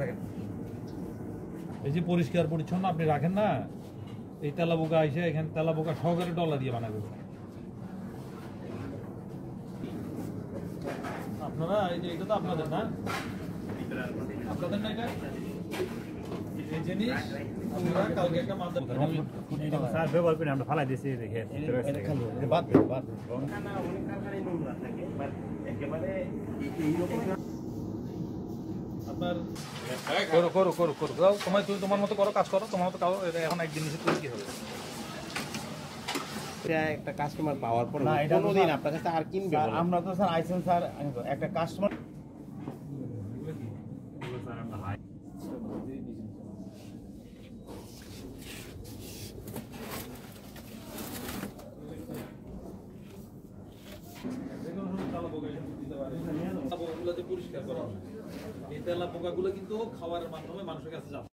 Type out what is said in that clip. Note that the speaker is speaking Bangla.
থাকেন। এই যে পরিষ্কার পরিচ্ছন্ন আপনি রাখেন না, এই তেলাপোকা এসে এখানে তেলাপোকা সহকারে ডলা দিয়ে বানাবে। আপনারা এই যে এটা তো আপনাদের না, আপনাদের না এটা এই জিনিস আমরা কালকে একটা মাধ্যম স্যার ব্যবহার করে আমরা ফালাই দিয়েছি দেখে বাদ বাদ আপনার করো করো করো করো দাও, তুমি তোমার মতো করো, কাজ করো তোমার মতো কাজ। এখন একদিন নিচে তুই কি হবে একটা কাস্টমার পাওয়ার পর না এটা কোনোদিন আপনার কাছে আর কিনবে না। আমরা তো স্যার আইসেন স্যার একটা কাস্টমার পরিষ্কার করা। এই তেলা পোকাগুলো কিন্তু খাওয়ার মাধ্যমে মানুষের কাছে যাচ্ছে।